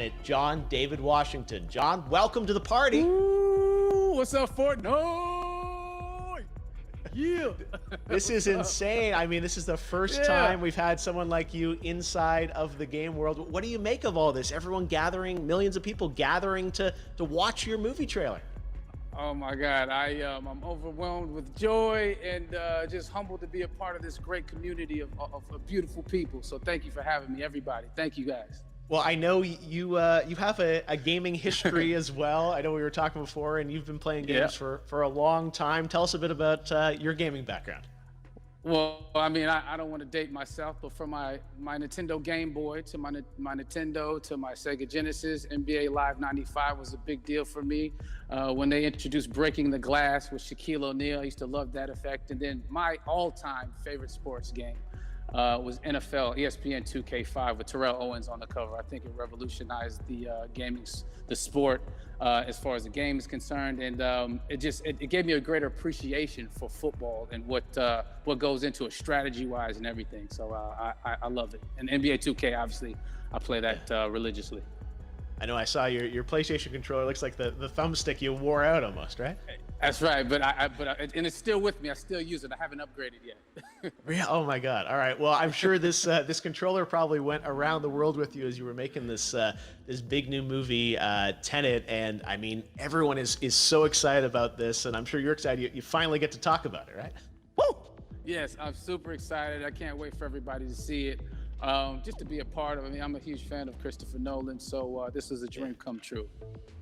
Tenet, John David Washington. John, welcome to the party. Ooh, what's up, Fortnite? Yeah. This is insane. I mean, this is the first time we've had someone like you inside of the game world. What do you make of all this? Everyone gathering, millions of people gathering to watch your movie trailer. Oh my God, I'm overwhelmed with joy and just humbled to be a part of this great community of beautiful people. So thank you for having me, everybody. Thank you guys. Well, I know you have a gaming history as well. I know we were talking before, and you've been playing games for a long time. Tell us a bit about your gaming background. Well, I mean, I don't want to date myself, but from my Nintendo Game Boy to my Nintendo to my Sega Genesis, NBA Live 95 was a big deal for me. When they introduced Breaking the Glass with Shaquille O'Neal, I used to love that effect. And then my all-time favorite sports game was NFL ESPN 2K5 with Terrell Owens on the cover. I think it revolutionized the the sport as far as the game is concerned, and it gave me a greater appreciation for football and what goes into it strategy-wise and everything. So I love it. And NBA 2K, obviously, I play that religiously. I know I saw your PlayStation controller. Looks like the thumbstick you wore out almost, right? That's right, but and it's still with me. I still use it. I haven't upgraded yet. Yeah. Oh my God. All right. Well, I'm sure this this controller probably went around the world with you as you were making this this big new movie, Tenet. And I mean, everyone is so excited about this, and I'm sure you're excited. You finally get to talk about it, right? Woo! Yes, I'm super excited. I can't wait for everybody to see it. Just to be a part of it. I mean, I'm a huge fan of Christopher Nolan, so this is a dream come true.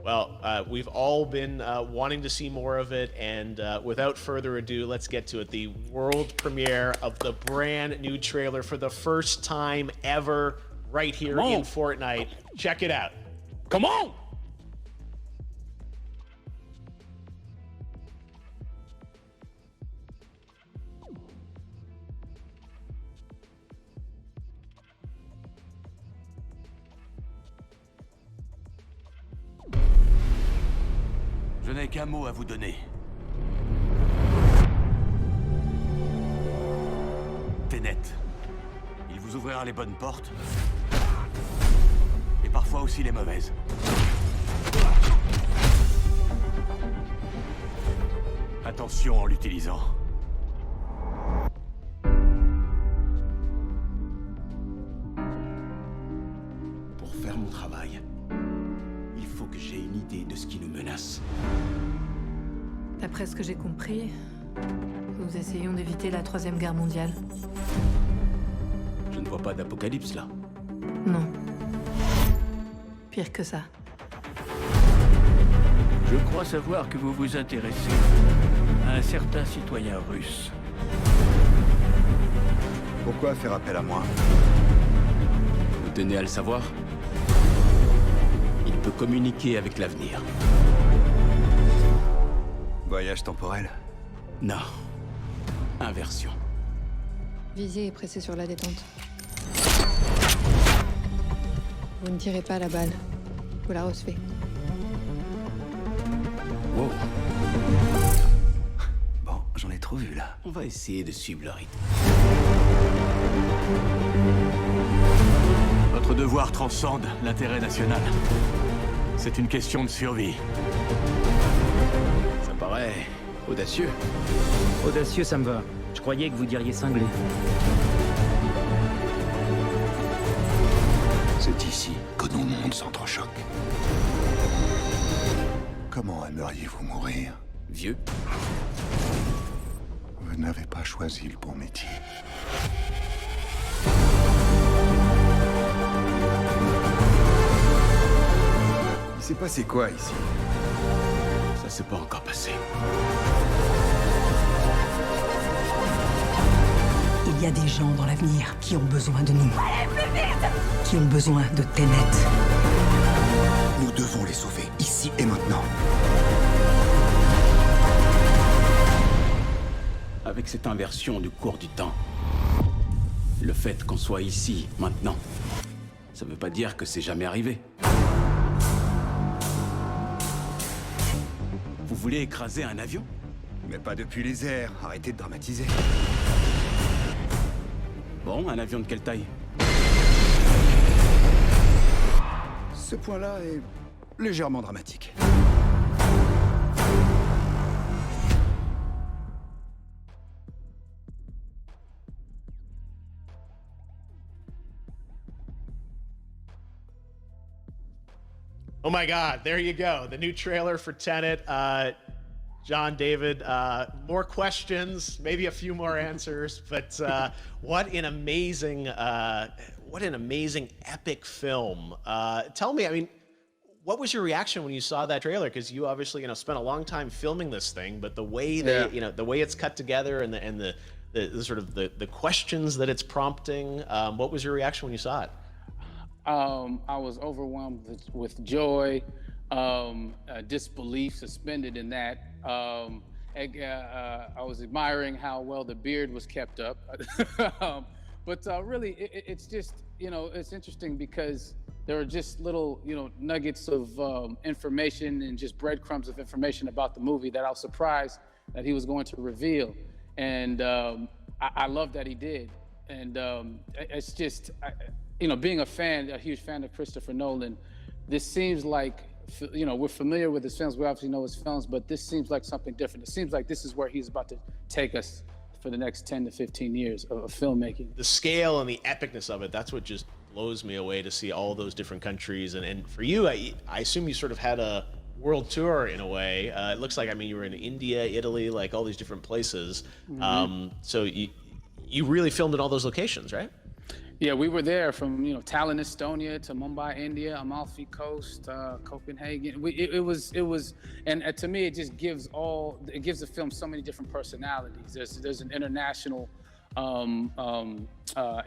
Well, we've all been wanting to see more of it, and without further ado, let's get to it. The world premiere of the brand new trailer for the first time ever right here in Fortnite. Check it out. Come on! Je n'ai qu'un mot à vous donner. Tenet. Il vous ouvrira les bonnes portes. Et parfois aussi les mauvaises. Attention en l'utilisant. Pour faire mon travail, il faut que j'ai une idée de ce qui nous menace. D'après ce que j'ai compris, nous essayons d'éviter la Troisième Guerre mondiale. Je ne vois pas d'apocalypse là. Non. Pire que ça. Je crois savoir que vous vous intéressez à un certain citoyen russe. Pourquoi faire appel à moi? Vous tenez à le savoir? Il peut communiquer avec l'avenir. Voyage temporel? Non. Inversion. Visez et pressez sur la détente. Vous ne tirez pas la balle. Vous la recevez. Wow. Bon, j'en ai trop vu là. On va essayer de suivre le rythme. Votre devoir transcende l'intérêt national. C'est une question de survie. Ça paraît audacieux. Audacieux, ça me va. Je croyais que vous diriez cinglé. C'est ici que nos mondes s'entrechoquent. Comment aimeriez-vous mourir? Vieux. Vous n'avez pas choisi le bon métier. Il s'est passé quoi ici? Ça s'est pas encore passé. Il y a des gens dans l'avenir qui ont besoin de nous. Allez, plus vite! Qui ont besoin de Tenet. Nous devons les sauver, ici et maintenant. Avec cette inversion du cours du temps, le fait qu'on soit ici, maintenant, ça veut pas dire que c'est jamais arrivé. Vous voulez écraser un avion? Mais pas depuis les airs, arrêtez de dramatiser. Bon, un avion de quelle taille? Ce point-là est légèrement dramatique. Oh my God, there you go. The new trailer for Tenet. John, David, more questions, maybe a few more answers, but what an amazing epic film. Tell me, I mean, what was your reaction when you saw that trailer? Because you obviously, spent a long time filming this thing, but the way they, the way it's cut together and the sort of the questions that it's prompting, what was your reaction when you saw it? I was overwhelmed with joy, disbelief suspended in that. I was admiring how well the beard was kept up. But really, it's just, it's interesting because there are just little, nuggets of information and just breadcrumbs of information about the movie that I was surprised that he was going to reveal. And I love that he did. And it's just, being a huge fan of Christopher Nolan, this seems like, we're familiar with his films, we obviously know his films, but this seems like something different. It seems like this is where he's about to take us for the next 10 to 15 years of filmmaking. The scale and the epicness of it, that's what just blows me away, to see all those different countries. And for you, I assume you sort of had a world tour in a way. It looks like, you were in India, Italy, like all these different places. Mm-hmm. So you really filmed in all those locations, right? Yeah, we were there from Tallinn, Estonia, to Mumbai, India, Amalfi Coast, Copenhagen. It was, and to me, it just gives the film so many different personalities. There's an international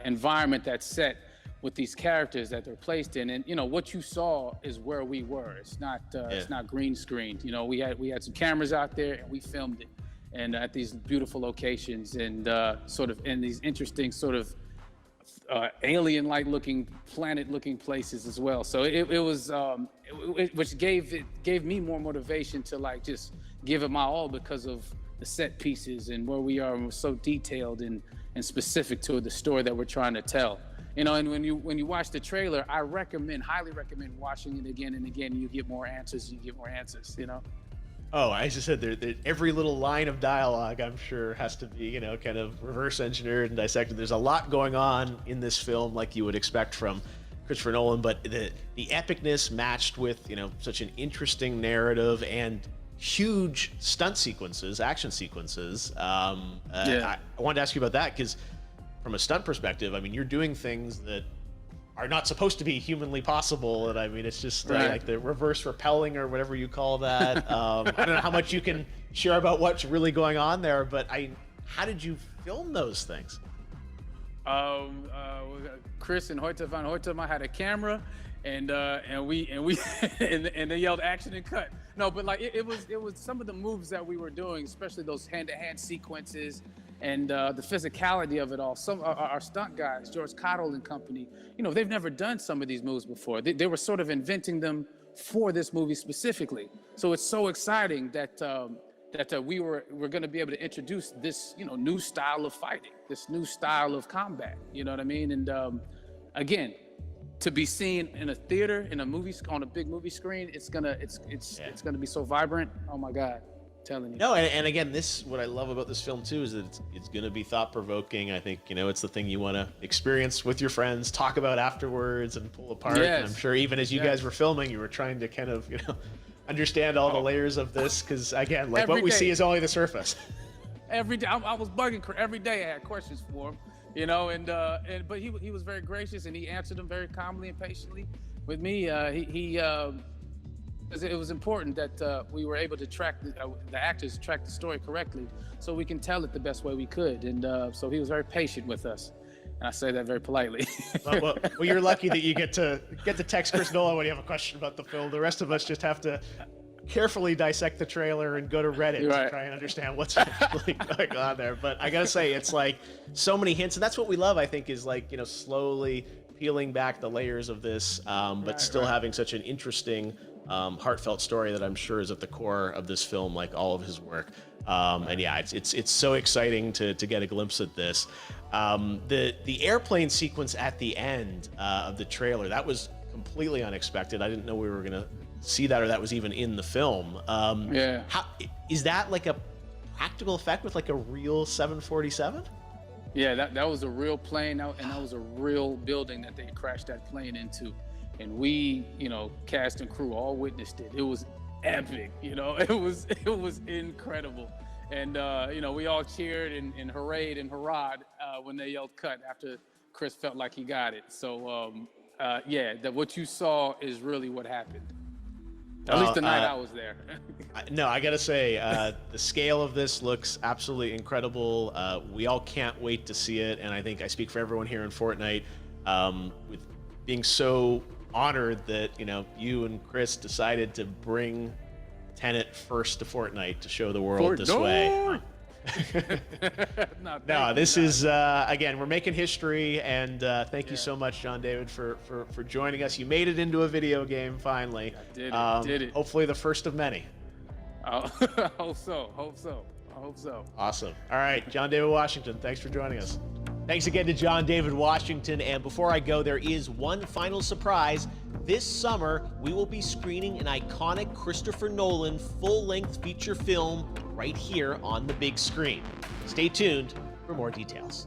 environment that's set with these characters that they're placed in, and what you saw is where we were. It's not green screened. We had some cameras out there and we filmed it, and at these beautiful locations and sort of in these interesting sort of alien-like looking, planet-looking places as well. So it was, which gave me more motivation to just give it my all because of the set pieces and where we are, and we're so detailed and specific to the story that we're trying to tell. And when you watch the trailer, I highly recommend watching it again and again. You get more answers. Oh, I just said every little line of dialogue, I'm sure, has to be, kind of reverse engineered and dissected. There's a lot going on in this film, like you would expect from Christopher Nolan, but the epicness matched with, such an interesting narrative and huge stunt sequences, action sequences. I wanted to ask you about that because from a stunt perspective, you're doing things that are not supposed to be humanly possible, and it's just like the reverse rappelling or whatever you call that. I don't know how much you can share about what's really going on there, but how did you film those things? Chris and Hoyte van Hoytema had a camera, and they yelled action and cut. No, but it was some of the moves that we were doing, especially those hand-to-hand sequences. And the physicality of it all. Some our stunt guys, George Cottle and company, they've never done some of these moves before. They were sort of inventing them for this movie specifically. So it's so exciting that we're going to be able to introduce this new style of fighting, this new style of combat. You know what I mean? And again, to be seen in a theater, in a movie, on a big movie screen, it's gonna be so vibrant. Oh my God. Telling you. No, and again, what I love about this film too is that it's going to be thought-provoking. I think it's the thing you want to experience with your friends, talk about afterwards, and pull apart. Yes. And I'm sure even as you guys were filming, you were trying to kind of understand all the layers of this, because again, like what we see is only the surface. Every day, I was bugging every day. I had questions for him, but he was very gracious and he answered them very calmly and patiently with me. It was important that we were able to track the actors track the story correctly, so we can tell it the best way we could. And so he was very patient with us, and I say that very politely. well, you're lucky that you get to text Chris Nolan when you have a question about the film. The rest of us just have to carefully dissect the trailer and go to Reddit to try and understand what's actually going on there. But I gotta say, it's like so many hints, and that's what we love. I think is slowly peeling back the layers of this, but still having such an interesting, heartfelt story that I'm sure is at the core of this film, like all of his work. And yeah, it's so exciting to get a glimpse at this. The airplane sequence at the end of the trailer, that was completely unexpected. I didn't know we were gonna see that, or that was even in the film. Yeah. How is that like a practical effect with like a real 747? Yeah, that was a real plane, and that was a real building that they crashed that plane into. And we, cast and crew all witnessed it. It was epic, it was incredible. And, we all cheered and hurrayed and hurrahed when they yelled cut after Chris felt like he got it. So, that what you saw is really what happened. At least the night I was there. No, I gotta say, the scale of this looks absolutely incredible. We all can't wait to see it, and I think I speak for everyone here in Fortnite, with being so honored that you and Chris decided to bring Tenet first to Fortnite to show the world this way. No, this is again, we're making history, and thank you so much, John David, for joining us. You made it into a video game finally. I did it. Hopefully the first of many. I hope so. Awesome. All right, John David Washington, thanks for joining us. Thanks again to John David Washington. And before I go, there is one final surprise. This summer, we will be screening an iconic Christopher Nolan full-length feature film right here on the big screen. Stay tuned for more details.